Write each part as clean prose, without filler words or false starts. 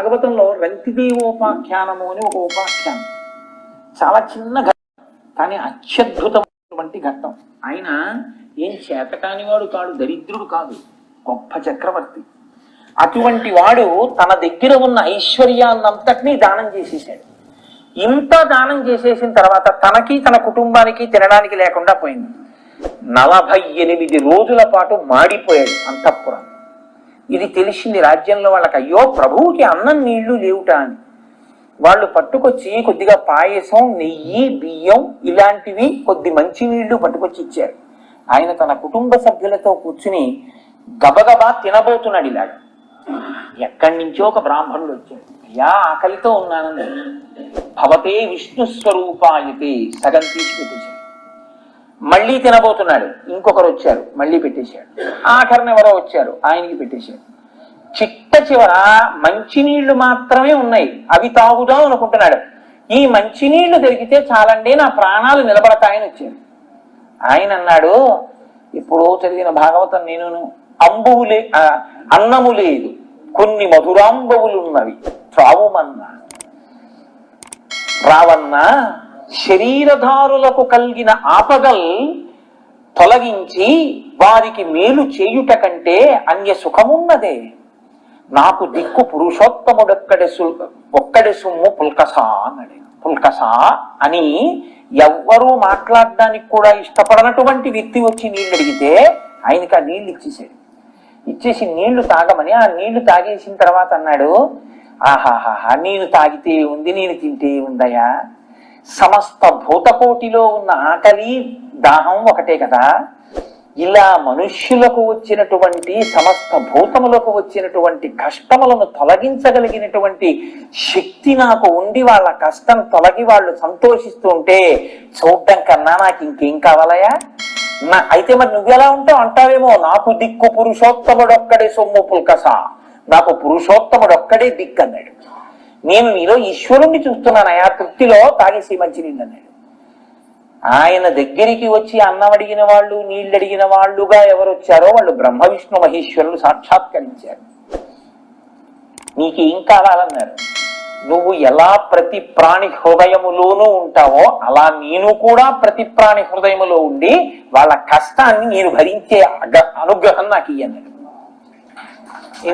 భాగవతంలో రంతిదేవోపాఖ్యానము అని ఒక ఉపాఖ్యానం, చాలా చిన్న ఘట్టం కానీ అత్యద్భుతమైనటువంటి ఘట్టం. ఆయన ఏం చేతకానివాడు కాడు, దరిద్రుడు కాదు, గొప్ప చక్రవర్తి. అటువంటి వాడు తన దగ్గర ఉన్న ఐశ్వర్యాన్నంతటినీ దానం చేసేసాడు. ఇంత దానం చేసేసిన తర్వాత తనకి తన కుటుంబానికి తినడానికి లేకుండా పోయింది. 48 రోజుల పాటు మాడిపోయాడు అంతఃపురం. ఇది తెలిసింది రాజ్యంలో వాళ్ళకి, అయ్యో ప్రభువుకి అన్నం నీళ్లు లేవుట అని. వాళ్ళు పట్టుకొచ్చి కొద్దిగా పాయసం, నెయ్యి, బియ్యం ఇలాంటివి కొద్ది మంచి నీళ్లు పట్టుకొచ్చి ఇచ్చారు. ఆయన తన కుటుంబ సభ్యులతో కూర్చుని గబగబా తినబోతున్నాడు. ఇలాగ ఎక్కడి నుంచో ఒక బ్రాహ్మణుడు వచ్చాడు. అయ్యా ఆకలితో ఉన్నానని. భవతే విష్ణు స్వరూపాయతే, సగం తీసి పెట్టేశాడు. మళ్ళీ తినబోతున్నాడు, ఇంకొకరు వచ్చారు, మళ్ళీ పెట్టేశాడు. ఆఖరిని ఎవరో వచ్చారు, ఆయనకి పెట్టేశాడు. చిట్ట చివర మంచినీళ్లు మాత్రమే ఉన్నాయి, అవి తాగుదాం అనుకుంటున్నాడు. ఈ మంచినీళ్లు దొరికితే చాలండి, నా ప్రాణాలు నిలబడతాయని వచ్చాడు. ఆయన అన్నాడు, ఇప్పుడు చదివిన భాగవతం నేను, అన్నము లేదు, కొన్ని మధురాంబవులున్నవి త్రావుమన్నా. రావన్నా శరీరధారులకు కలిగిన ఆపదల్ తొలగించి వారికి మేలు చేయుట కంటే అన్య సుఖమున్నదే. నాకు దిక్కు పురుషోత్తముడొక్కడే సొమ్ము పుల్కసా అన్నాడు. పుల్కసా అని ఎవ్వరూ మాట్లాడడానికి కూడా ఇష్టపడనటువంటి వ్యక్తి వచ్చి నీళ్ళు అడిగితే ఆయనకి ఆ నీళ్లు ఇచ్చేసాడు. ఇచ్చేసి నీళ్లు తాగమని, ఆ నీళ్లు తాగేసిన తర్వాత అన్నాడు, ఆహాహా, నేను తాగితే ఉంది, నేను తింటే ఉందయా, సమస్త భూతకోటిలో ఉన్న ఆకలి దాహం ఒకటే కదా. ఇలా మనుష్యులకు వచ్చినటువంటి, సమస్త భూతములకు వచ్చినటువంటి కష్టములను తొలగించగలిగినటువంటి శక్తి నాకు ఉండి వాళ్ళ కష్టం తొలగి వాళ్ళు సంతోషిస్తూ ఉంటే చూడడం కన్నా నాకు ఇంకేం కావాలయా? అయితే మరి నువ్వెలా ఉంటావు అంటావేమో, నాకు దిక్కు పురుషోత్తముడొక్కడే సొమ్ము పుల్కసా, నాకు పురుషోత్తముడొక్కడే దిక్కు అన్నాడు. నేను నీలో ఈశ్వరుణ్ణి చూస్తున్నానయా, తృప్తిలో తాగేసి మంచినీళ్ళు అన్నాడు. ఆయన దగ్గరికి వచ్చి అన్నం అడిగిన వాళ్ళు, నీళ్ళు అడిగిన వాళ్ళుగా ఎవరు వచ్చారో వాళ్ళు బ్రహ్మ విష్ణు మహేశ్వరులు సాక్షాత్కరించారు. నీకేం కావాలన్నారు? నువ్వు ఎలా ప్రతి ప్రాణి హృదయములోనూ ఉంటావో అలా నేను కూడా ప్రతి ప్రాణి హృదయములో ఉండి వాళ్ళ కష్టాన్ని నేను భరించే అనుగ్రహం నాకు ఇయ్యన్నాడు.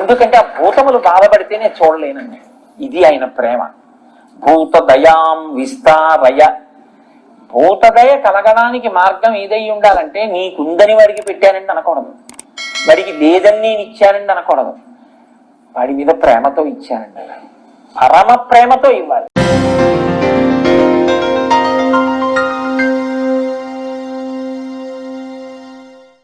ఎందుకంటే ఆ భూతములు బాధపడితే నేను చూడలేనన్నాడు. ఇది ఆయన ప్రేమ. భూతదయాం విస్తారయ. భూతదయ కలగడానికి మార్గం ఏదై ఉండాలంటే, నీకుందని వాడికి పెట్టానండి అనకూడదు, వాడికి లేదని నేను ఇచ్చానండి అనకూడదు, వాడి మీద ప్రేమతో ఇచ్చానండి, పరమ ప్రేమతో ఇవ్వాలి.